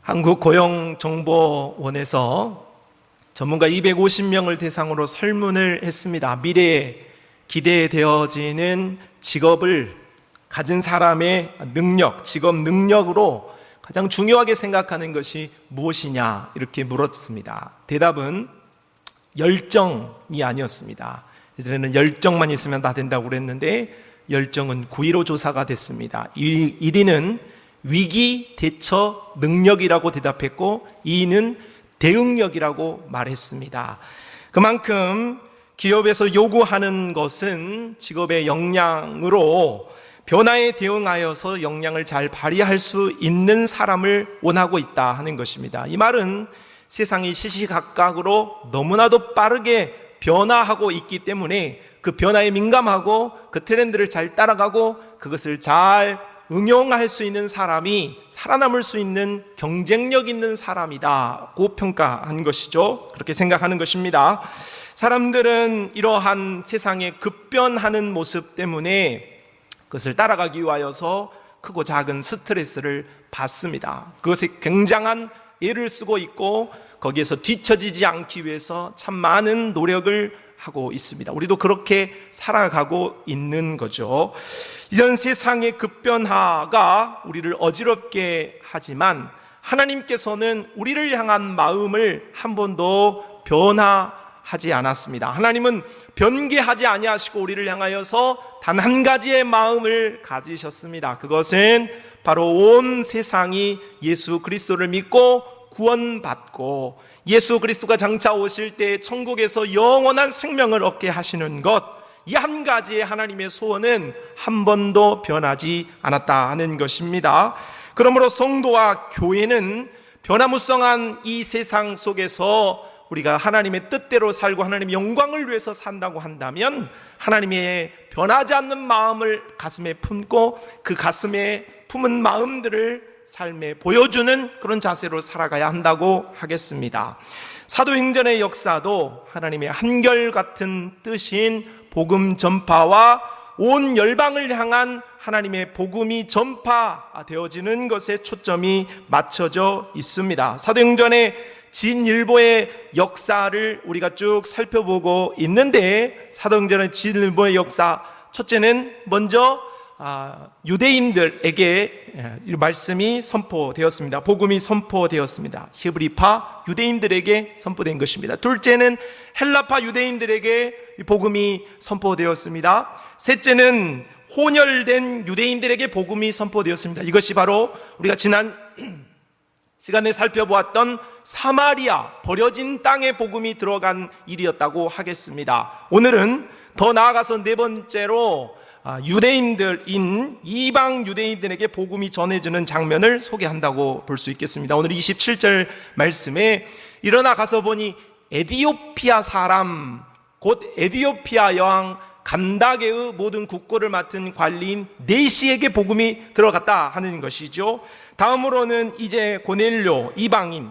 한국고용정보원에서 전문가 250명을 대상으로 설문을 했습니다. 미래에 기대되어지는 직업을 가진 사람의 능력, 직업 능력으로 가장 중요하게 생각하는 것이 무엇이냐 이렇게 물었습니다. 대답은 열정이 아니었습니다. 예전에는 열정만 있으면 다 된다고 그랬는데 열정은 9.15 조사가 됐습니다. 1위는 위기 대처 능력이라고 대답했고 2위는 대응력이라고 말했습니다. 그만큼 기업에서 요구하는 것은 직업의 역량으로 변화에 대응하여서 역량을 잘 발휘할 수 있는 사람을 원하고 있다 하는 것입니다. 이 말은 세상이 시시각각으로 너무나도 빠르게 변화하고 있기 때문에 그 변화에 민감하고 그 트렌드를 잘 따라가고 그것을 잘 응용할 수 있는 사람이 살아남을 수 있는 경쟁력 있는 사람이다고 평가한 것이죠. 그렇게 생각하는 것입니다. 사람들은 이러한 세상의 급변하는 모습 때문에 그것을 따라가기 위하여서 크고 작은 스트레스를 받습니다. 그것에 굉장한 애를 쓰고 있고 거기에서 뒤처지지 않기 위해서 참 많은 노력을 하고 있습니다. 우리도 그렇게 살아가고 있는 거죠. 이런 세상의 급변화가 우리를 어지럽게 하지만 하나님께서는 우리를 향한 마음을 한 번도 변화하지 않았습니다. 하나님은 변개하지 아니하시고 우리를 향하여서 단 한 가지의 마음을 가지셨습니다. 그것은 바로 온 세상이 예수 그리스도를 믿고 구원받고 예수 그리스도가 장차 오실 때 천국에서 영원한 생명을 얻게 하시는 것, 이 한 가지의 하나님의 소원은 한 번도 변하지 않았다 하는 것입니다. 그러므로 성도와 교회는 변화무쌍한 이 세상 속에서 우리가 하나님의 뜻대로 살고 하나님의 영광을 위해서 산다고 한다면 하나님의 변하지 않는 마음을 가슴에 품고 그 가슴에 품은 마음들을 삶에 보여주는 그런 자세로 살아가야 한다고 하겠습니다. 사도행전의 역사도 하나님의 한결같은 뜻인 복음 전파와 온 열방을 향한 하나님의 복음이 전파되어지는 것에 초점이 맞춰져 있습니다. 사도행전의 진일보의 역사를 우리가 쭉 살펴보고 있는데 사도행전의 진일보의 역사, 첫째는 먼저 유대인들에게 말씀이 선포되었습니다. 복음이 선포되었습니다. 히브리파 유대인들에게 선포된 것입니다. 둘째는 헬라파 유대인들에게 복음이 선포되었습니다. 셋째는 혼혈된 유대인들에게 복음이 선포되었습니다. 이것이 바로 우리가 지난 시간에 살펴보았던 사마리아, 버려진 땅에 복음이 들어간 일이었다고 하겠습니다. 오늘은 더 나아가서 네 번째로 유대인들인 이방 유대인들에게 복음이 전해지는 장면을 소개한다고 볼 수 있겠습니다. 오늘 27절 말씀에 일어나 가서 보니 에디오피아 사람 곧 에디오피아 여왕 간다게의 모든 국고를 맡은 관리인 네시에게 복음이 들어갔다 하는 것이죠. 다음으로는 이제 고넬료 이방인,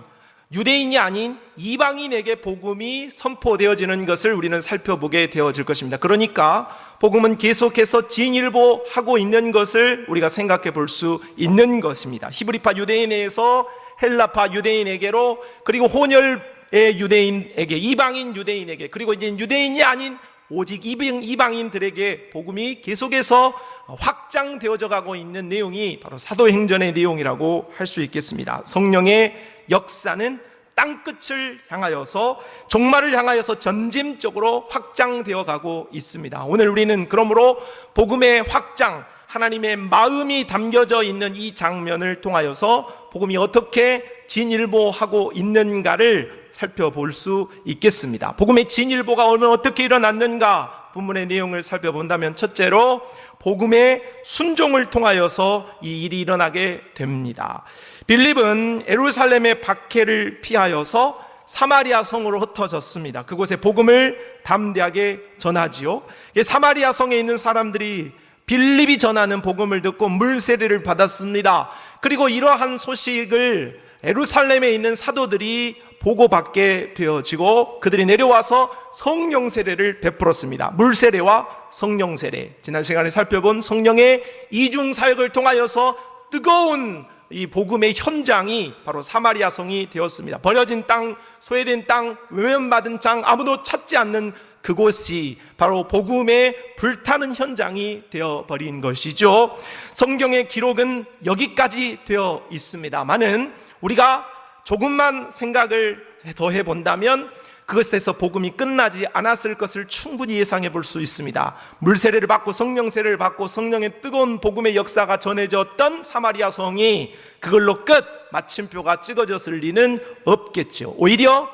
유대인이 아닌 이방인에게 복음이 선포되어지는 것을 우리는 살펴보게 되어질 것입니다. 그러니까 복음은 계속해서 진일보하고 있는 것을 우리가 생각해 볼 수 있는 것입니다. 히브리파 유대인에서 헬라파 유대인에게로, 그리고 혼혈의 유대인에게, 이방인 유대인에게, 그리고 이제 유대인이 아닌 오직 이방인들에게 복음이 계속해서 확장되어져 가고 있는 내용이 바로 사도행전의 내용이라고 할 수 있겠습니다. 성령의 역사는 땅끝을 향하여서, 종말을 향하여서 전짐적으로 확장되어 가고 있습니다. 오늘 우리는 그러므로 복음의 확장, 하나님의 마음이 담겨져 있는 이 장면을 통하여서 복음이 어떻게 진일보하고 있는가를 살펴볼 수 있겠습니다. 복음의 진일보가 오늘 어떻게 일어났는가 본문의 내용을 살펴본다면, 첫째로 복음의 순종을 통하여서 이 일이 일어나게 됩니다. 빌립은 예루살렘의 박해를 피하여서 사마리아 성으로 흩어졌습니다. 그곳에 복음을 담대하게 전하지요. 사마리아 성에 있는 사람들이 빌립이 전하는 복음을 듣고 물세례를 받았습니다. 그리고 이러한 소식을 예루살렘에 있는 사도들이 보고받게 되어지고 그들이 내려와서 성령 세례를 베풀었습니다. 물세례와 성령 세례, 지난 시간에 살펴본 성령의 이중 사역을 통하여서 뜨거운 이 복음의 현장이 바로 사마리아 성이 되었습니다. 버려진 땅, 소외된 땅, 외면받은 땅, 아무도 찾지 않는 그곳이 바로 복음의 불타는 현장이 되어버린 것이죠. 성경의 기록은 여기까지 되어 있습니다만은 우리가 조금만 생각을 더 해본다면 그것에서 복음이 끝나지 않았을 것을 충분히 예상해 볼 수 있습니다. 물세례를 받고 성령 세례를 받고 성령의 뜨거운 복음의 역사가 전해졌던 사마리아 성이 그걸로 끝, 마침표가 찍어졌을 리는 없겠죠. 오히려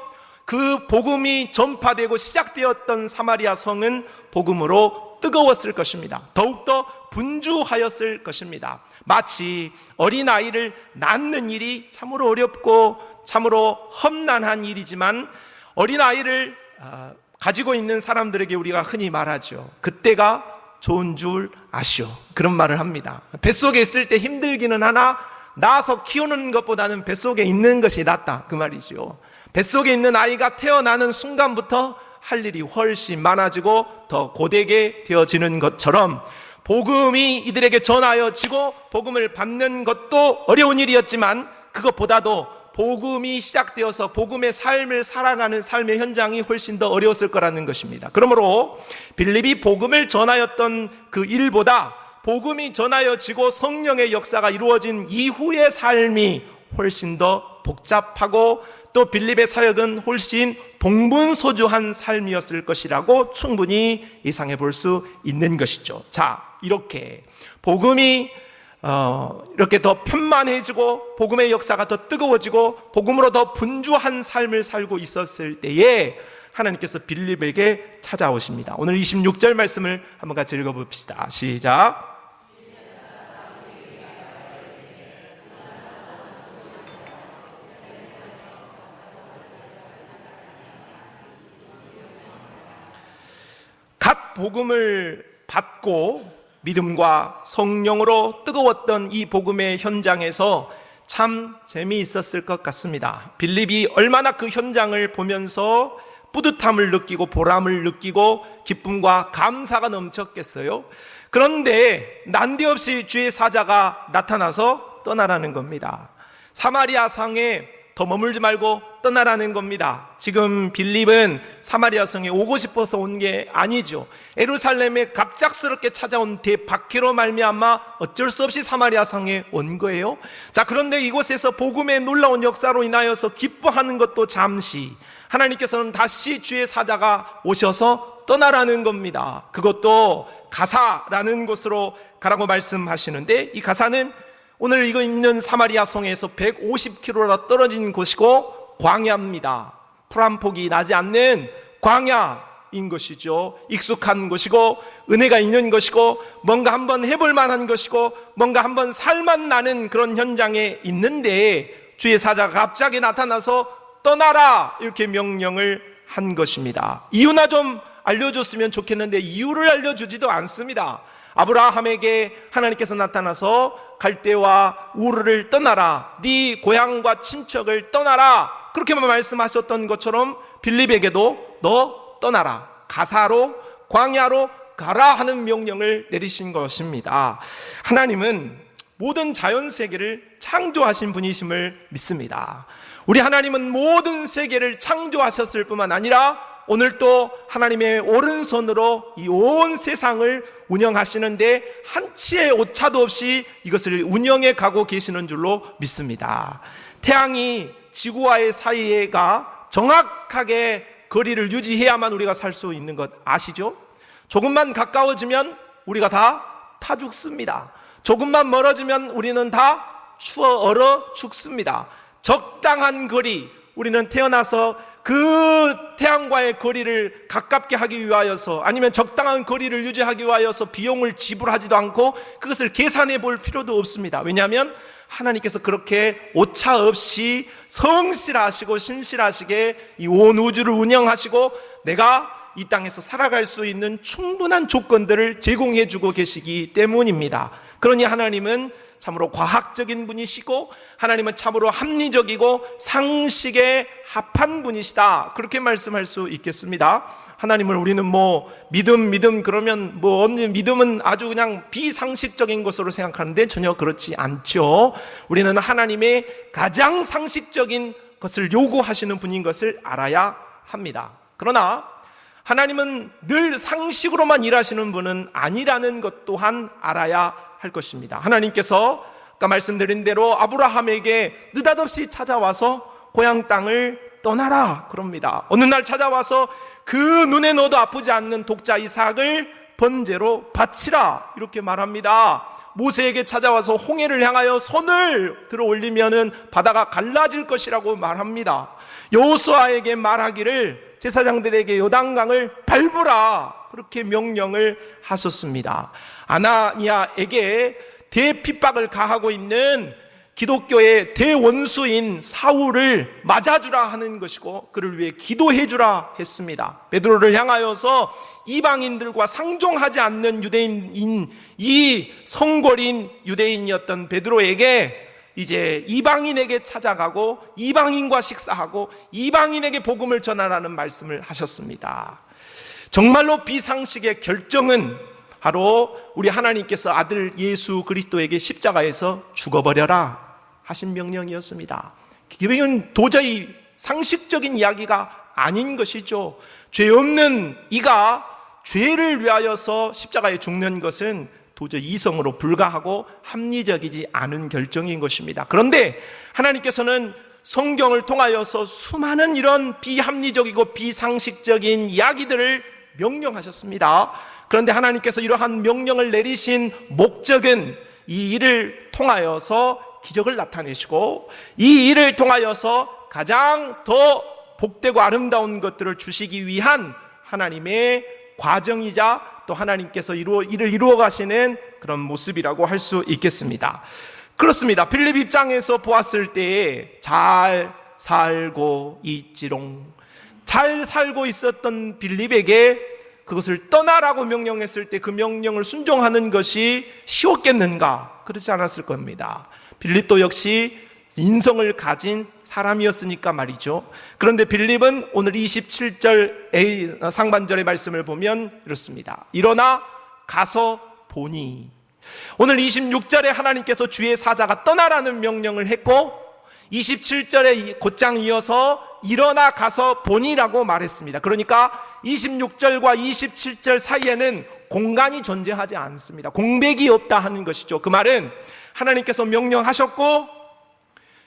그 복음이 전파되고 시작되었던 사마리아 성은 복음으로 뜨거웠을 것입니다. 더욱더 분주하였을 것입니다. 마치 어린아이를 낳는 일이 참으로 어렵고 참으로 험난한 일이지만 어린아이를 가지고 있는 사람들에게 우리가 흔히 말하죠. 그때가 좋은 줄 아시오. 그런 말을 합니다. 뱃속에 있을 때 힘들기는 하나 낳아서 키우는 것보다는 뱃속에 있는 것이 낫다, 그 말이죠. 뱃속에 있는 아이가 태어나는 순간부터 할 일이 훨씬 많아지고 더 고되게 되어지는 것처럼 복음이 이들에게 전하여지고 복음을 받는 것도 어려운 일이었지만 그것보다도 복음이 시작되어서 복음의 삶을 살아가는 삶의 현장이 훨씬 더 어려웠을 거라는 것입니다. 그러므로 빌립이 복음을 전하였던 그 일보다 복음이 전하여지고 성령의 역사가 이루어진 이후의 삶이 훨씬 더 복잡하고 또 빌립의 사역은 훨씬 동분서주한 삶이었을 것이라고 충분히 예상해 볼 수 있는 것이죠. 자, 이렇게 복음이 이렇게 더 편만해지고 복음의 역사가 더 뜨거워지고 복음으로 더 분주한 삶을 살고 있었을 때에 하나님께서 빌립에게 찾아오십니다. 오늘 26절 말씀을 한번 같이 읽어봅시다. 시작. 갓 복음을 받고 믿음과 성령으로 뜨거웠던 이 복음의 현장에서 참 재미있었을 것 같습니다. 빌립이 얼마나 그 현장을 보면서 뿌듯함을 느끼고 보람을 느끼고 기쁨과 감사가 넘쳤겠어요. 그런데 난데없이 주의 사자가 나타나서 떠나라는 겁니다. 사마리아 성에 더 머물지 말고 떠나라는 겁니다. 지금 빌립은 사마리아 성에 오고 싶어서 온 게 아니죠. 예루살렘에 갑작스럽게 찾아온 대박해로 말미암아 어쩔 수 없이 사마리아 성에 온 거예요. 자, 그런데 이곳에서 복음의 놀라운 역사로 인하여서 기뻐하는 것도 잠시, 하나님께서는 다시 주의 사자가 오셔서 떠나라는 겁니다. 그것도 가사라는 곳으로 가라고 말씀하시는데, 이 가사는 오늘 이거 있는 사마리아 성에서 150km나 떨어진 곳이고 광야입니다. 풀 한 폭이 나지 않는 광야인 것이죠. 익숙한 곳이고 은혜가 있는 것이고 뭔가 한번 해볼 만한 것이고 뭔가 한번 살만 나는 그런 현장에 있는데 주의 사자가 갑자기 나타나서 떠나라 이렇게 명령을 한 것입니다. 이유나 좀 알려줬으면 좋겠는데 이유를 알려주지도 않습니다. 아브라함에게 하나님께서 나타나서 갈대와 우르를 떠나라, 네 고향과 친척을 떠나라, 그렇게만 말씀하셨던 것처럼 빌립에게도 너 떠나라, 가사로 광야로 가라 하는 명령을 내리신 것입니다. 하나님은 모든 자연세계를 창조하신 분이심을 믿습니다. 우리 하나님은 모든 세계를 창조하셨을 뿐만 아니라 오늘 또 하나님의 오른손으로 이 온 세상을 운영하시는데 한치의 오차도 없이 이것을 운영해 가고 계시는 줄로 믿습니다. 태양이 지구와의 사이가 정확하게 거리를 유지해야만 우리가 살 수 있는 것 아시죠? 조금만 가까워지면 우리가 다 타 죽습니다. 조금만 멀어지면 우리는 다 추워 얼어 죽습니다. 적당한 거리, 우리는 태어나서 그 태양과의 거리를 가깝게 하기 위하여서 아니면 적당한 거리를 유지하기 위하여서 비용을 지불하지도 않고 그것을 계산해 볼 필요도 없습니다. 왜냐하면 하나님께서 그렇게 오차 없이 성실하시고 신실하시게 이 온 우주를 운영하시고 내가 이 땅에서 살아갈 수 있는 충분한 조건들을 제공해 주고 계시기 때문입니다. 그러니 하나님은 참으로 과학적인 분이시고 하나님은 참으로 합리적이고 상식에 합한 분이시다, 그렇게 말씀할 수 있겠습니다. 하나님을 우리는 믿음 그러면 믿음은 아주 그냥 비상식적인 것으로 생각하는데 전혀 그렇지 않죠. 우리는 하나님의 가장 상식적인 것을 요구하시는 분인 것을 알아야 합니다. 그러나 하나님은 늘 상식으로만 일하시는 분은 아니라는 것 또한 알아야 할 것입니다. 하나님께서 아까 말씀드린 대로 아브라함에게 느닷없이 찾아와서 고향 땅을 떠나라 그럽니다. 어느 날 찾아와서 그 눈에 넣어도 아프지 않는 독자 이삭을 번제로 바치라 이렇게 말합니다. 모세에게 찾아와서 홍해를 향하여 손을 들어 올리면은 바다가 갈라질 것이라고 말합니다. 여호수아에게 말하기를 제사장들에게 요단강을 밟으라 그렇게 명령을 하셨습니다. 아나니아에게 대핍박을 가하고 있는 기독교의 대원수인 사울을 맞아주라 하는 것이고 그를 위해 기도해주라 했습니다. 베드로를 향하여서 이방인들과 상종하지 않는 유대인인 이 성골인 유대인이었던 베드로에게 이제 이방인에게 찾아가고 이방인과 식사하고 이방인에게 복음을 전하라는 말씀을 하셨습니다. 정말로 비상식의 결정은 바로 우리 하나님께서 아들 예수 그리스도에게 십자가에서 죽어버려라 하신 명령이었습니다. 이건 도저히 상식적인 이야기가 아닌 것이죠. 죄 없는 이가 죄를 위하여서 십자가에 죽는 것은 도저히 이성으로 불가하고 합리적이지 않은 결정인 것입니다. 그런데 하나님께서는 성경을 통하여서 수많은 이런 비합리적이고 비상식적인 이야기들을 명령하셨습니다. 그런데 하나님께서 이러한 명령을 내리신 목적은 이 일을 통하여서 기적을 나타내시고 이 일을 통하여서 가장 더 복되고 아름다운 것들을 주시기 위한 하나님의 과정이자 또 하나님께서 이를 이루어 가시는 그런 모습이라고 할 수 있겠습니다. 그렇습니다. 빌립 입장에서 보았을 때에 잘 살고 있지롱, 잘 살고 있었던 빌립에게 그것을 떠나라고 명령했을 때 그 명령을 순종하는 것이 쉬웠겠는가? 그렇지 않았을 겁니다. 빌립도 역시 인성을 가진 사람이었으니까 말이죠. 그런데 빌립은 오늘 27절 상반절의 말씀을 보면 이렇습니다. 일어나 가서 보니. 오늘 26절에 하나님께서 주의 사자가 떠나라는 명령을 했고 27절에 곧장 이어서 일어나 가서 보니라고 말했습니다. 그러니까 26절과 27절 사이에는 공간이 존재하지 않습니다. 공백이 없다 하는 것이죠. 그 말은 하나님께서 명령하셨고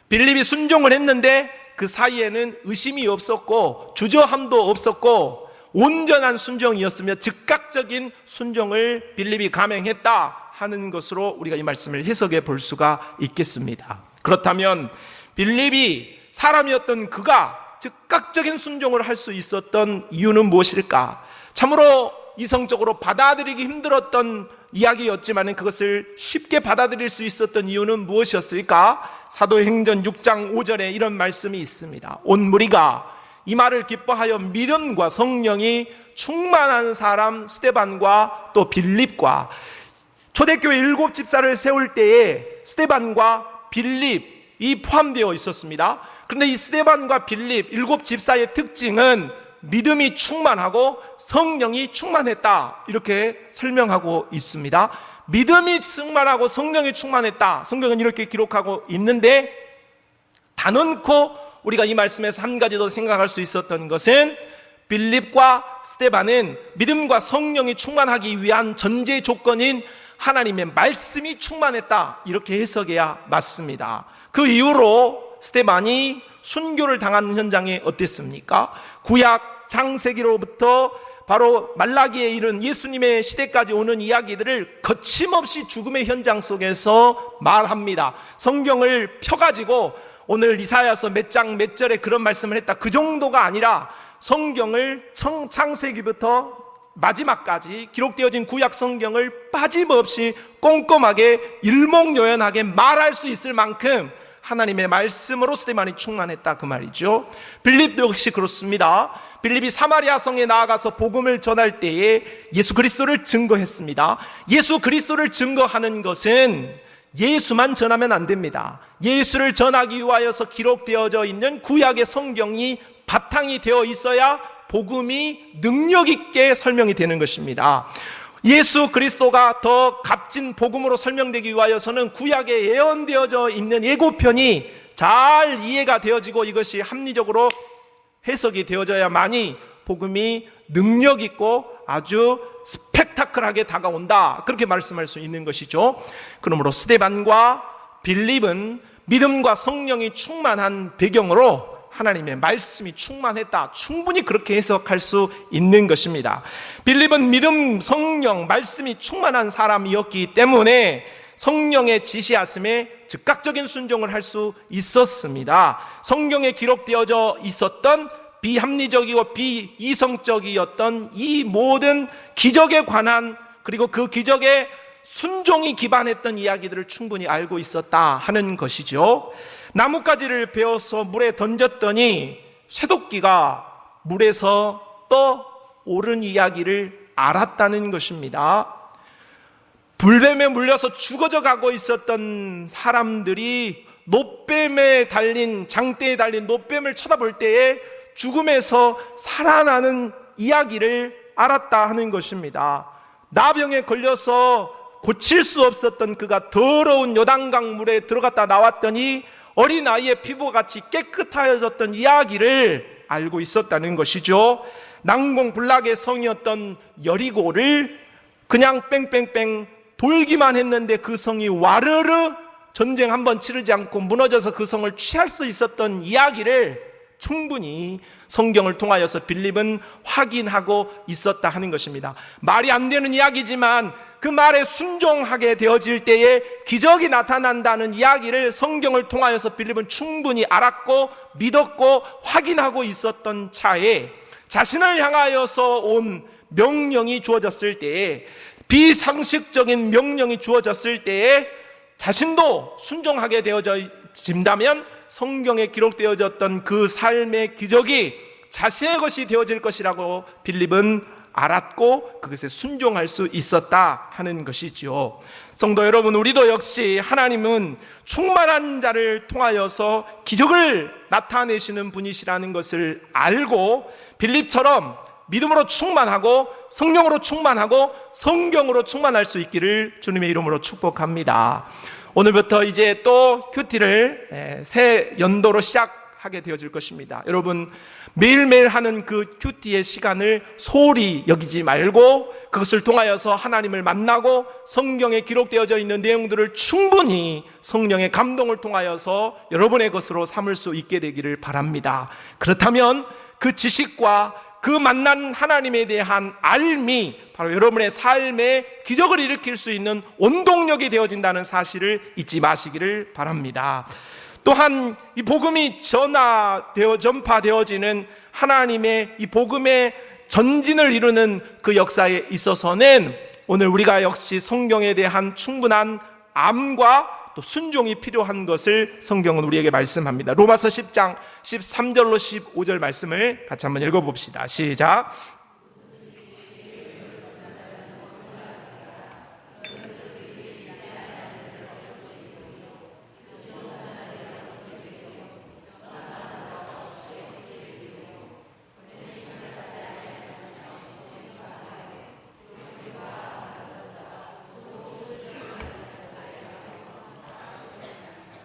빌립이 순종을 했는데 그 사이에는 의심이 없었고 주저함도 없었고 온전한 순종이었으며 즉각적인 순종을 빌립이 감행했다 하는 것으로 우리가 이 말씀을 해석해 볼 수가 있겠습니다. 그렇다면 빌립이 사람이었던 그가 즉각적인 순종을 할 수 있었던 이유는 무엇일까? 참으로 이성적으로 받아들이기 힘들었던 이야기였지만 그것을 쉽게 받아들일 수 있었던 이유는 무엇이었을까? 사도행전 6장 5절에 이런 말씀이 있습니다. 온 무리가 이 말을 기뻐하여 믿음과 성령이 충만한 사람 스데반과 또 빌립과 초대교회 7 집사를 세울 때에 스데반과 빌립이 포함되어 있었습니다. 그런데 이 스데반과 빌립 7 집사의 특징은 믿음이 충만하고 성령이 충만했다 이렇게 설명하고 있습니다. 믿음이 충만하고 성령이 충만했다, 성경은 이렇게 기록하고 있는데 단언코 우리가 이 말씀에서 한 가지 더 생각할 수 있었던 것은 빌립과 스데반은 믿음과 성령이 충만하기 위한 전제 조건인 하나님의 말씀이 충만했다 이렇게 해석해야 맞습니다. 그 이후로 스데반이 순교를 당하는 현장이 어땠습니까? 구약 창세기로부터 바로 말라기에 이른 예수님의 시대까지 오는 이야기들을 거침없이 죽음의 현장 속에서 말합니다. 성경을 펴가지고 오늘 이사야서 몇 장 몇 절에 그런 말씀을 했다, 그 정도가 아니라 성경을 창세기부터 마지막까지 기록되어진 구약 성경을 빠짐없이 꼼꼼하게 일목요연하게 말할 수 있을 만큼 하나님의 말씀으로 스데반이 충만했다 그 말이죠. 빌립도 역시 그렇습니다. 빌립이 사마리아 성에 나아가서 복음을 전할 때에 예수 그리스도를 증거했습니다. 예수 그리스도를 증거하는 것은 예수만 전하면 안 됩니다. 예수를 전하기 위하여서 기록되어져 있는 구약의 성경이 바탕이 되어 있어야 복음이 능력 있게 설명이 되는 것입니다. 예수 그리스도가 더 값진 복음으로 설명되기 위하여서는 구약에 예언되어져 있는 예고편이 잘 이해가 되어지고 이것이 합리적으로 해석이 되어져야만이 복음이 능력 있고 아주 스펙타클하게 다가온다, 그렇게 말씀할 수 있는 것이죠. 그러므로 스데반과 빌립은 믿음과 성령이 충만한 배경으로 하나님의 말씀이 충만했다, 충분히 그렇게 해석할 수 있는 것입니다. 빌립은 믿음, 성령, 말씀이 충만한 사람이었기 때문에 성령의 지시하심에 즉각적인 순종을 할 수 있었습니다. 성경에 기록되어져 있었던 비합리적이고 비이성적이었던 이 모든 기적에 관한, 그리고 그 기적에 순종이 기반했던 이야기들을 충분히 알고 있었다 하는 것이죠. 나뭇가지를 베어서 물에 던졌더니 쇠도끼가 물에서 떠오른 이야기를 알았다는 것입니다. 불뱀에 물려서 죽어져 가고 있었던 사람들이 노뱀에 달린, 장대에 달린 노뱀을 쳐다볼 때에 죽음에서 살아나는 이야기를 알았다 하는 것입니다. 나병에 걸려서 고칠 수 없었던 그가 더러운 요단강 물에 들어갔다 나왔더니 어린아이의 피부같이 깨끗하여졌던 이야기를 알고 있었다는 것이죠. 난공불락의 성이었던 여리고를 그냥 뺑뺑뺑 돌기만 했는데 그 성이 와르르 전쟁 한번 치르지 않고 무너져서 그 성을 취할 수 있었던 이야기를 충분히 성경을 통하여서 빌립은 확인하고 있었다 하는 것입니다. 말이 안 되는 이야기지만 그 말에 순종하게 되어질 때에 기적이 나타난다는 이야기를 성경을 통하여서 빌립은 충분히 알았고 믿었고 확인하고 있었던 차에 자신을 향하여서 온 명령이 주어졌을 때에, 비상식적인 명령이 주어졌을 때에 자신도 순종하게 되어진다면 성경에 기록되어졌던 그 삶의 기적이 자신의 것이 되어질 것이라고 빌립은 알았고 그것에 순종할 수 있었다 하는 것이지요. 성도 여러분, 우리도 역시 하나님은 충만한 자를 통하여서 기적을 나타내시는 분이시라는 것을 알고 빌립처럼 믿음으로 충만하고 성령으로 충만하고 성경으로 충만할 수 있기를 주님의 이름으로 축복합니다. 오늘부터 이제 또 큐티를 새 연도로 시작하게 되어질 것입니다. 여러분, 매일매일 하는 그 큐티의 시간을 소홀히 여기지 말고 그것을 통하여서 하나님을 만나고 성경에 기록되어져 있는 내용들을 충분히 성령의 감동을 통하여서 여러분의 것으로 삼을 수 있게 되기를 바랍니다. 그렇다면 그 지식과 그 만난 하나님에 대한 알미, 바로 여러분의 삶에 기적을 일으킬 수 있는 원동력이 되어진다는 사실을 잊지 마시기를 바랍니다. 또한 이 복음이 전파되어지는 하나님의 이 복음의 전진을 이루는 그 역사에 있어서는 오늘 우리가 역시 성경에 대한 충분한 암과 또 순종이 필요한 것을 성경은 우리에게 말씀합니다. 로마서 10장 13절로 15절 말씀을 같이 한번 읽어봅시다. 시작.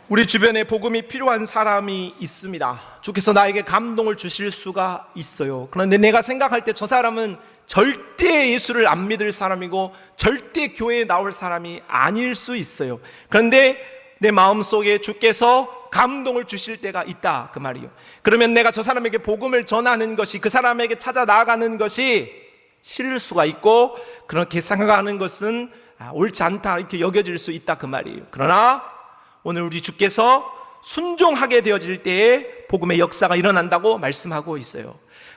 우리 주변에 복음이 필요한 사람이 있습니다. 주께서 나에게 감동을 주실 수가 있어요. 그런데 내가 생각할 때 저 사람은 절대 예수를 안 믿을 사람이고 절대 교회에 나올 사람이 아닐 수 있어요. 그런데 내 마음속에 주께서 감동을 주실 때가 있다, 그 말이요. 그러면 내가 저 사람에게 복음을 전하는 것이, 그 사람에게 찾아 나아가는 것이 싫을 수가 있고 그렇게 생각하는 것은 옳지 않다 이렇게 여겨질 수 있다, 그 말이에요. 그러나 오늘 우리 주께서 순종하게 되어질 때에 복음의 역사가 일어난다고 말씀하고 있어요.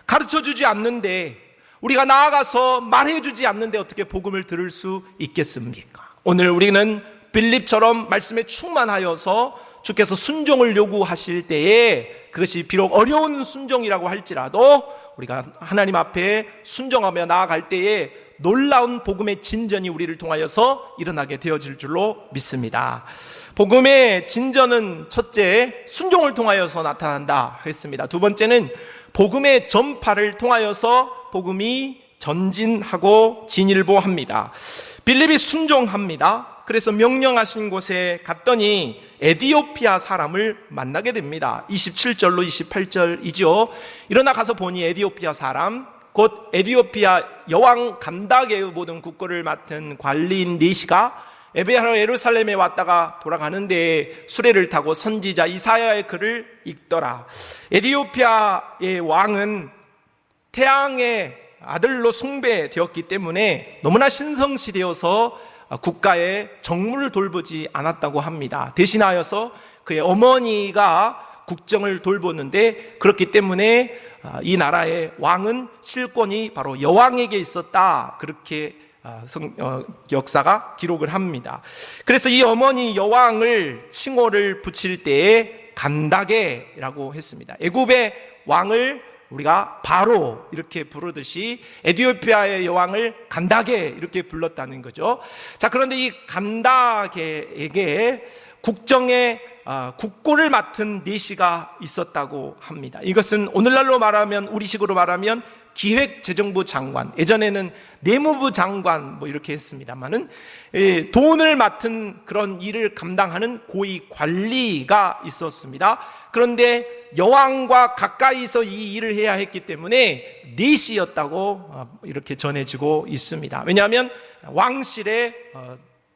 가르쳐주지 않는데, 우리가 나아가서 말해주지 않는데 어떻게 복음을 들을 수 있겠습니까? 오늘 우리는 빌립처럼 말씀에 충만하여서 주께서 순종을 요구하실 때에 그것이 비록 어려운 순종이라고 할지라도 우리가 하나님 앞에 순종하며 나아갈 때에 놀라운 복음의 진전이 우리를 통하여서 일어나게 되어질 줄로 믿습니다. 복음의 진전은 첫째, 순종을 통하여서 나타난다 했습니다. 두 번째는 복음의 전파를 통하여서 복음이 전진하고 진일보합니다. 빌립이 순종합니다. 그래서 명령하신 곳에 갔더니 에디오피아 사람을 만나게 됩니다. 27절로 28절이죠. 일어나 가서 보니 에디오피아 사람, 곧 에디오피아 여왕 간닥의 모든 국고를 맡은 관리인 리시가 예배하러 예루살렘에 왔다가 돌아가는데 수레를 타고 선지자 이사야의 글을 읽더라. 에디오피아의 왕은 태양의 아들로 숭배되었기 때문에 너무나 신성시되어서 국가의 정무를 돌보지 않았다고 합니다. 대신하여서 그의 어머니가 국정을 돌보는데, 그렇기 때문에 이 나라의 왕은 실권이 바로 여왕에게 있었다, 그렇게 역사가 기록을 합니다. 그래서 이 어머니 여왕을 칭호를 붙일 때에 간다게라고 했습니다. 애굽의 왕을 우리가 바로 이렇게 부르듯이 에디오피아의 여왕을 간다게 이렇게 불렀다는 거죠. 자, 그런데 이 간다게에게 국정의 국고를 맡은 니시가 있었다고 합니다. 이것은 오늘날로 말하면, 우리식으로 말하면 기획재정부 장관, 예전에는 내무부 장관 이렇게 했습니다만은 돈을 맡은 그런 일을 감당하는 고위 관리가 있었습니다. 그런데 여왕과 가까이서 이 일을 해야 했기 때문에 니시였다고 이렇게 전해지고 있습니다. 왜냐하면 왕실에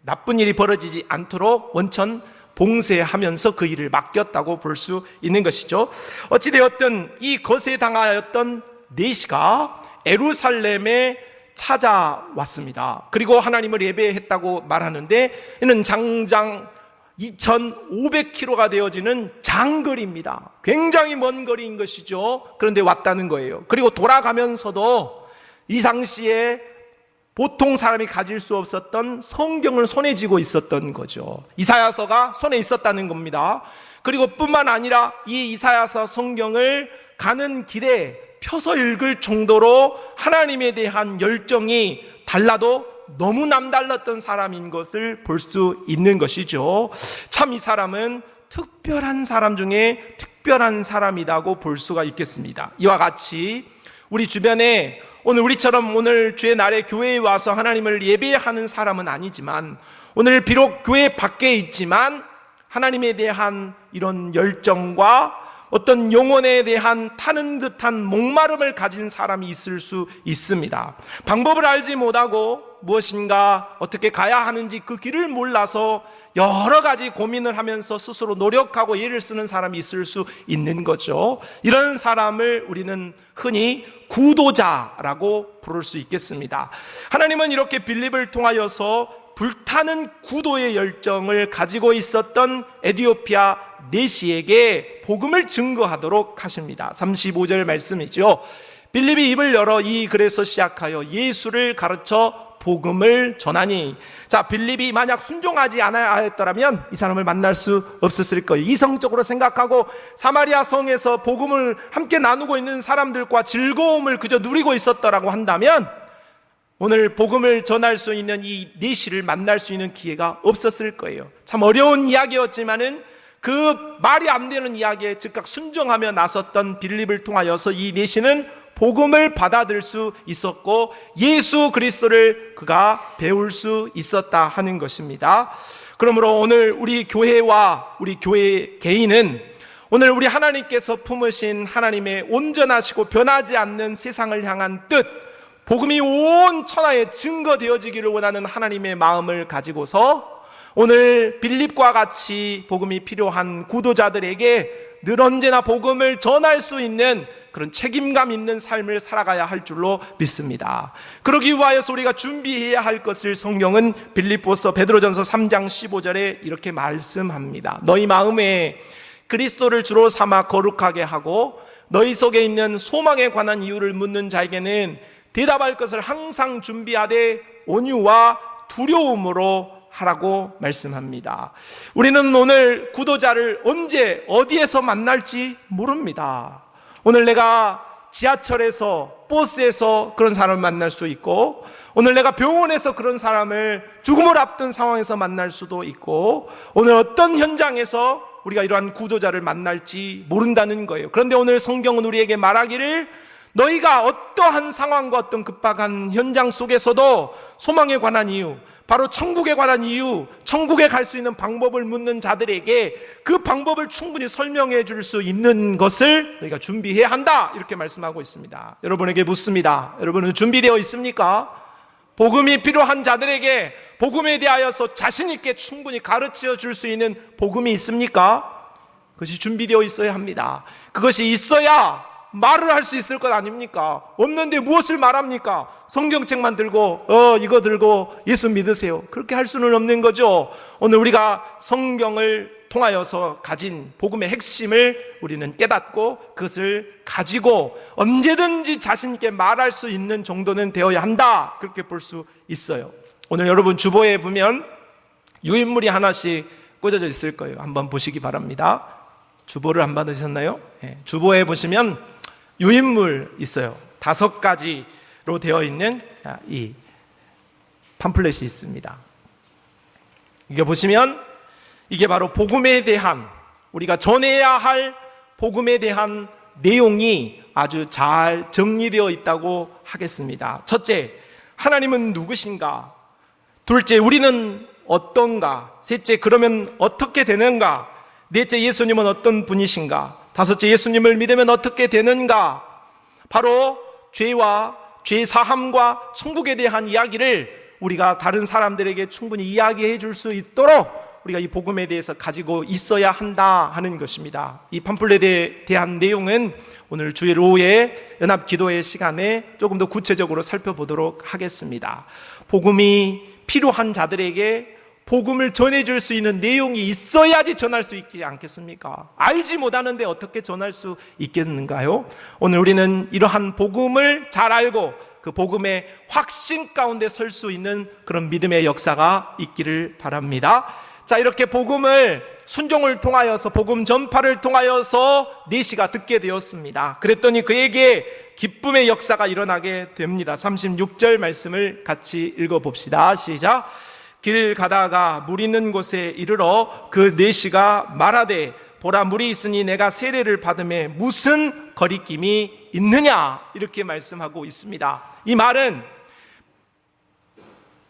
나쁜 일이 벌어지지 않도록 원천 봉쇄하면서 그 일을 맡겼다고 볼 수 있는 것이죠. 어찌되었든 이 거세 당하였던 니시가 예루살렘에 찾아왔습니다. 그리고 하나님을 예배했다고 말하는데, 이는 장장 2500km가 되어지는 장거리입니다. 굉장히 먼 거리인 것이죠. 그런데 왔다는 거예요. 그리고 돌아가면서도 이 당시에 보통 사람이 가질 수 없었던 성경을 손에 쥐고 있었던 거죠. 이사야서가 손에 있었다는 겁니다. 그리고 뿐만 아니라 이 이사야서 성경을 가는 길에 펴서 읽을 정도로 하나님에 대한 열정이 달라도 너무 남달랐던 사람인 것을 볼 수 있는 것이죠. 참 이 사람은 특별한 사람 중에 특별한 사람이라고 볼 수가 있겠습니다. 이와 같이 우리 주변에 오늘 우리처럼 오늘 주의 날에 교회에 와서 하나님을 예배하는 사람은 아니지만, 오늘 비록 교회 밖에 있지만 하나님에 대한 이런 열정과 어떤 영혼에 대한 타는 듯한 목마름을 가진 사람이 있을 수 있습니다. 방법을 알지 못하고 무엇인가 어떻게 가야 하는지 그 길을 몰라서 여러 가지 고민을 하면서 스스로 노력하고 애를 쓰는 사람이 있을 수 있는 거죠. 이런 사람을 우리는 흔히 구도자라고 부를 수 있겠습니다. 하나님은 이렇게 빌립을 통하여서 불타는 구도의 열정을 가지고 있었던 에디오피아 니시에게 복음을 증거하도록 하십니다. 35절 말씀이죠. 빌립이 입을 열어 이 글에서 시작하여 예수를 가르쳐 복음을 전하니. 자, 빌립이 만약 순종하지 않아야 했더라면 이 사람을 만날 수 없었을 거예요. 이성적으로 생각하고 사마리아 성에서 복음을 함께 나누고 있는 사람들과 즐거움을 그저 누리고 있었더라고 한다면 오늘 복음을 전할 수 있는 이 니시를 만날 수 있는 기회가 없었을 거예요. 참 어려운 이야기였지만은 그 말이 안 되는 이야기에 즉각 순종하며 나섰던 빌립을 통하여서 이 니시는 복음을 받아들일 수 있었고 예수 그리스도를 그가 배울 수 있었다 하는 것입니다. 그러므로 오늘 우리 교회와 우리 교회 개인은 오늘 우리 하나님께서 품으신 하나님의 온전하시고 변하지 않는 세상을 향한 뜻, 복음이 온 천하에 증거되어지기를 원하는 하나님의 마음을 가지고서 오늘 빌립과 같이 복음이 필요한 구도자들에게 늘 언제나 복음을 전할 수 있는 그런 책임감 있는 삶을 살아가야 할 줄로 믿습니다. 그러기 위하여서 우리가 준비해야 할 것을 성경은 빌립보서 베드로전서 3장 15절에 이렇게 말씀합니다. 너희 마음에 그리스도를 주로 삼아 거룩하게 하고 너희 속에 있는 소망에 관한 이유를 묻는 자에게는 대답할 것을 항상 준비하되 온유와 두려움으로 하라고 말씀합니다. 우리는 오늘 구도자를 언제 어디에서 만날지 모릅니다. 오늘 내가 지하철에서, 버스에서 그런 사람을 만날 수 있고, 오늘 내가 병원에서 그런 사람을 죽음을 앞둔 상황에서 만날 수도 있고, 오늘 어떤 현장에서 우리가 이러한 구조자를 만날지 모른다는 거예요. 그런데 오늘 성경은 우리에게 말하기를, 너희가 어떠한 상황과 어떤 급박한 현장 속에서도 소망에 관한 이유, 바로 천국에 관한 이유, 천국에 갈 수 있는 방법을 묻는 자들에게 그 방법을 충분히 설명해 줄 수 있는 것을 너희가 준비해야 한다, 이렇게 말씀하고 있습니다. 여러분에게 묻습니다. 여러분은 준비되어 있습니까? 복음이 필요한 자들에게 복음에 대하여서 자신 있게 충분히 가르쳐 줄 수 있는 복음이 있습니까? 그것이 준비되어 있어야 합니다. 그것이 있어야 말을 할 수 있을 것 아닙니까? 없는데 무엇을 말합니까? 성경책만 들고 이거 들고 예수 믿으세요, 그렇게 할 수는 없는 거죠. 오늘 우리가 성경을 통하여서 가진 복음의 핵심을 우리는 깨닫고 그것을 가지고 언제든지 자신 있게 말할 수 있는 정도는 되어야 한다, 그렇게 볼 수 있어요. 오늘 여러분 주보에 보면 유인물이 하나씩 꽂아져 있을 거예요. 한번 보시기 바랍니다. 주보를 안 받으셨나요? 네, 주보에 보시면 유인물 있어요. 5가지로 되어 있는 이 팜플렛이 있습니다. 이게 보시면 이게 바로 복음에 대한, 우리가 전해야 할 복음에 대한 내용이 아주 잘 정리되어 있다고 하겠습니다. 첫째, 하나님은 누구신가? 둘째, 우리는 어떤가? 셋째, 그러면 어떻게 되는가? 넷째, 예수님은 어떤 분이신가? 다섯째, 예수님을 믿으면 어떻게 되는가? 바로 죄와 죄 사함과 천국에 대한 이야기를 우리가 다른 사람들에게 충분히 이야기해 줄 수 있도록 우리가 이 복음에 대해서 가지고 있어야 한다 하는 것입니다. 이 팜플렛에 대한 내용은 오늘 주일 오후에 연합 기도회 시간에 조금 더 구체적으로 살펴보도록 하겠습니다. 복음이 필요한 자들에게 복음을 전해줄 수 있는 내용이 있어야지 전할 수 있지 않겠습니까? 알지 못하는데 어떻게 전할 수 있겠는가요? 오늘 우리는 이러한 복음을 잘 알고 그 복음의 확신 가운데 설 수 있는 그런 믿음의 역사가 있기를 바랍니다. 자, 이렇게 복음을 순종을 통하여서, 복음 전파를 통하여서 네시가 듣게 되었습니다. 그랬더니 그에게 기쁨의 역사가 일어나게 됩니다. 36절 말씀을 같이 읽어봅시다. 시작. 길 가다가 물 있는 곳에 이르러 그 네시가 말하되, 보라, 물이 있으니 내가 세례를 받음에 무슨 거리낌이 있느냐, 이렇게 말씀하고 있습니다. 이 말은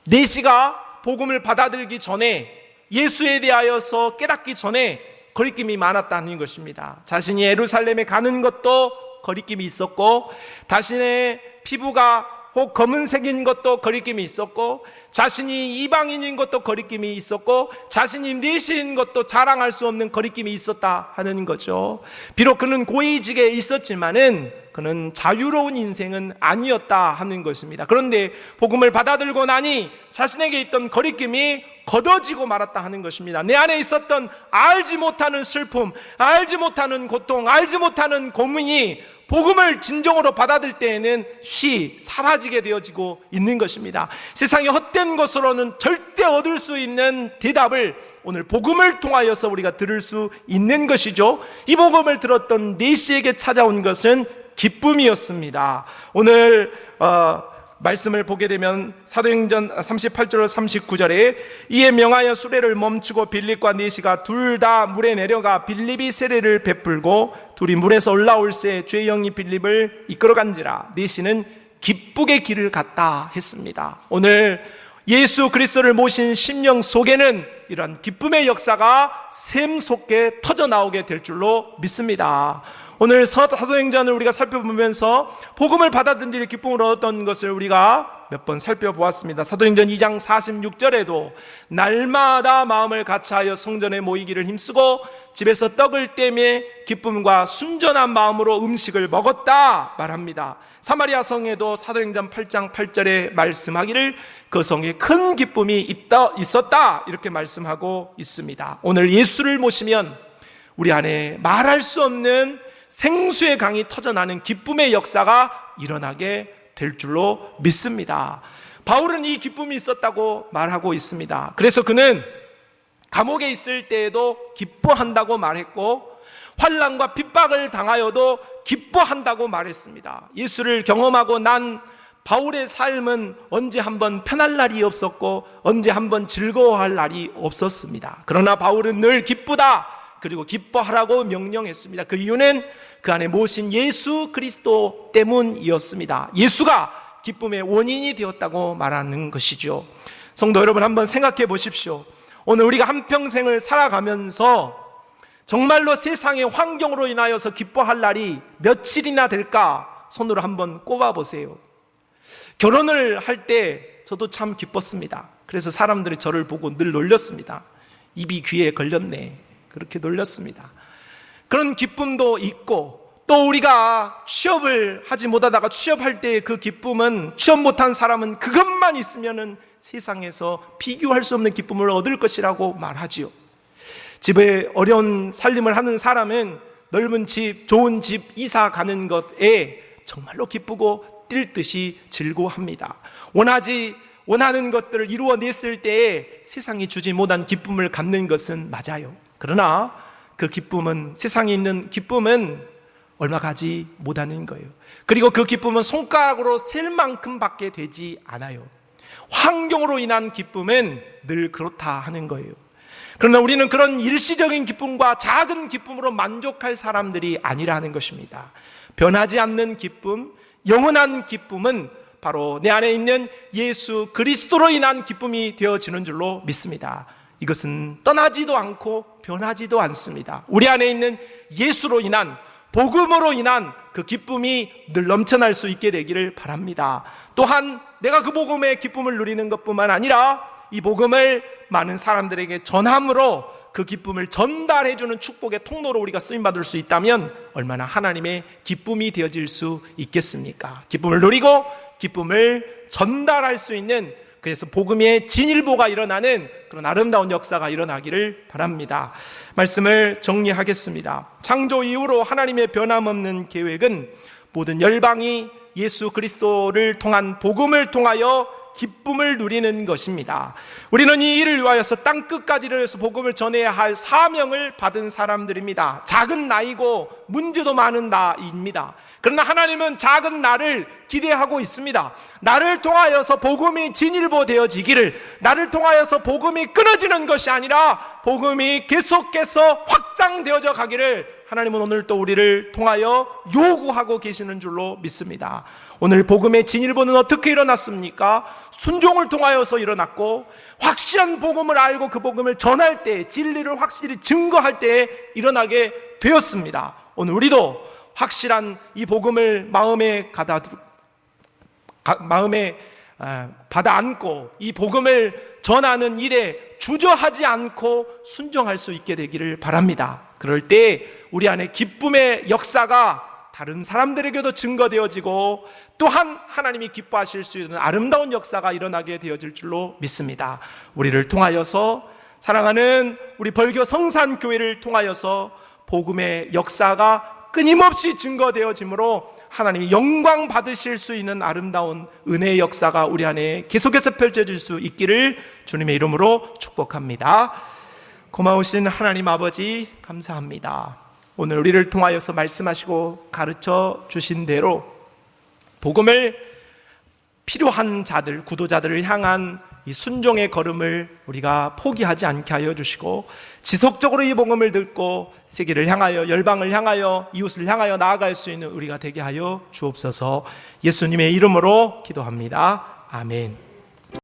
네시가 복음을 받아들이기 전에, 예수에 대하여서 깨닫기 전에 거리낌이 많았다는 것입니다. 자신이 예루살렘에 가는 것도 거리낌이 있었고, 자신의 피부가 혹 검은색인 것도 거리낌이 있었고, 자신이 이방인인 것도 거리낌이 있었고, 자신이 네시인 것도 자랑할 수 없는 거리낌이 있었다 하는 거죠. 비록 그는 고위직에 있었지만은 그는 자유로운 인생은 아니었다 하는 것입니다. 그런데 복음을 받아들고 나니 자신에게 있던 거리낌이 걷어지고 말았다 하는 것입니다. 내 안에 있었던 알지 못하는 슬픔, 알지 못하는 고통, 알지 못하는 고민이 복음을 진정으로 받아들일 때에는 사라지게 되어지고 있는 것입니다. 세상의 헛된 것으로는 절대 얻을 수 있는 대답을 오늘 복음을 통하여서 우리가 들을 수 있는 것이죠. 이 복음을 들었던 네시에게 찾아온 것은 기쁨이었습니다. 오늘 말씀을 보게 되면 사도행전 38절 39절에 이에 명하여 수레를 멈추고 빌립과 네시가 둘 다 물에 내려가 빌립이 세례를 베풀고 둘이 물에서 올라올새 죄 영이 빌립을 이끌어간지라 네시는 기쁘게 길을 갔다 했습니다. 오늘 예수 그리스도를 모신 심령 속에는 이러한 기쁨의 역사가 샘솟게 터져나오게 될 줄로 믿습니다. 오늘 사도행전을 우리가 살펴보면서 복음을 받아들일 기쁨을 얻었던 것을 우리가 몇 번 살펴보았습니다. 사도행전 2장 46절에도 날마다 마음을 같이하여 성전에 모이기를 힘쓰고 집에서 떡을 떼매 기쁨과 순전한 마음으로 음식을 먹었다 말합니다. 사마리아 성에도 사도행전 8장 8절에 말씀하기를 그 성에 큰 기쁨이 있었다 이렇게 말씀하고 있습니다. 오늘 예수를 모시면 우리 안에 말할 수 없는 생수의 강이 터져나는 기쁨의 역사가 일어나게 될 줄로 믿습니다. 바울은 이 기쁨이 있었다고 말하고 있습니다. 그래서 그는 감옥에 있을 때에도 기뻐한다고 말했고, 환난과 핍박을 당하여도 기뻐한다고 말했습니다. 예수를 경험하고 난 바울의 삶은 언제 한번 편할 날이 없었고 언제 한번 즐거워할 날이 없었습니다. 그러나 바울은 늘 기쁘다, 그리고 기뻐하라고 명령했습니다. 그 이유는 그 안에 모신 예수 그리스도 때문이었습니다. 예수가 기쁨의 원인이 되었다고 말하는 것이죠. 성도 여러분, 한번 생각해 보십시오. 오늘 우리가 한평생을 살아가면서 정말로 세상의 환경으로 인하여서 기뻐할 날이 며칠이나 될까? 손으로 한번 꼽아보세요. 결혼을 할 때 저도 참 기뻤습니다. 그래서 사람들이 저를 보고 늘 놀렸습니다. 입이 귀에 걸렸네, 그렇게 놀렸습니다. 그런 기쁨도 있고, 또 우리가 취업을 하지 못하다가 취업할 때의 그 기쁨은, 취업 못한 사람은 그것만 있으면은 세상에서 비교할 수 없는 기쁨을 얻을 것이라고 말하지요. 집에 어려운 살림을 하는 사람은 넓은 집, 좋은 집 이사 가는 것에 정말로 기쁘고 뛸 듯이 즐거워합니다. 원하는 것들을 이루어냈을 때에 세상이 주지 못한 기쁨을 갖는 것은 맞아요. 그러나 그 기쁨은, 세상에 있는 기쁨은 얼마 가지 못하는 거예요. 그리고 그 기쁨은 손가락으로 셀 만큼 밖에 되지 않아요. 환경으로 인한 기쁨은 늘 그렇다 하는 거예요. 그러나 우리는 그런 일시적인 기쁨과 작은 기쁨으로 만족할 사람들이 아니라는 것입니다. 변하지 않는 기쁨, 영원한 기쁨은 바로 내 안에 있는 예수 그리스도로 인한 기쁨이 되어지는 줄로 믿습니다. 이것은 떠나지도 않고 변하지도 않습니다. 우리 안에 있는 예수로 인한, 복음으로 인한 그 기쁨이 늘 넘쳐날 수 있게 되기를 바랍니다. 또한 내가 그 복음의 기쁨을 누리는 것뿐만 아니라 이 복음을 많은 사람들에게 전함으로 그 기쁨을 전달해주는 축복의 통로로 우리가 쓰임받을 수 있다면 얼마나 하나님의 기쁨이 되어질 수 있겠습니까? 기쁨을 누리고 기쁨을 전달할 수 있는, 그래서 복음의 진일보가 일어나는 그런 아름다운 역사가 일어나기를 바랍니다. 말씀을 정리하겠습니다. 창조 이후로 하나님의 변함없는 계획은 모든 열방이 예수 그리스도를 통한 복음을 통하여 기쁨을 누리는 것입니다. 우리는 이 일을 위하여서 땅끝까지 이르러서 복음을 전해야 할 사명을 받은 사람들입니다. 작은 나이고 문제도 많은 나이입니다. 그러나 하나님은 작은 나를 기대하고 있습니다. 나를 통하여서 복음이 진일보되어지기를, 나를 통하여서 복음이 끊어지는 것이 아니라 복음이 계속해서 확장되어져 가기를 하나님은 오늘 또 우리를 통하여 요구하고 계시는 줄로 믿습니다. 오늘 복음의 진일보는 어떻게 일어났습니까? 순종을 통하여서 일어났고, 확실한 복음을 알고 그 복음을 전할 때, 진리를 확실히 증거할 때 일어나게 되었습니다. 오늘 우리도 확실한 이 복음을 마음에 받아 안고 이 복음을 전하는 일에 주저하지 않고 순종할 수 있게 되기를 바랍니다. 그럴 때 우리 안에 기쁨의 역사가 다른 사람들에게도 증거되어지고, 또한 하나님이 기뻐하실 수 있는 아름다운 역사가 일어나게 되어질 줄로 믿습니다. 우리를 통하여서, 사랑하는 우리 벌교 성산교회를 통하여서 복음의 역사가 끊임없이 증거되어지므로 하나님이 영광 받으실 수 있는 아름다운 은혜의 역사가 우리 안에 계속해서 펼쳐질 수 있기를 주님의 이름으로 축복합니다. 고마우신 하나님 아버지, 감사합니다. 오늘 우리를 통하여서 말씀하시고 가르쳐 주신 대로 복음을 필요한 자들, 구도자들을 향한 이 순종의 걸음을 우리가 포기하지 않게 하여 주시고, 지속적으로 이 복음을 듣고 세계를 향하여, 열방을 향하여, 이웃을 향하여 나아갈 수 있는 우리가 되게 하여 주옵소서. 예수님의 이름으로 기도합니다. 아멘.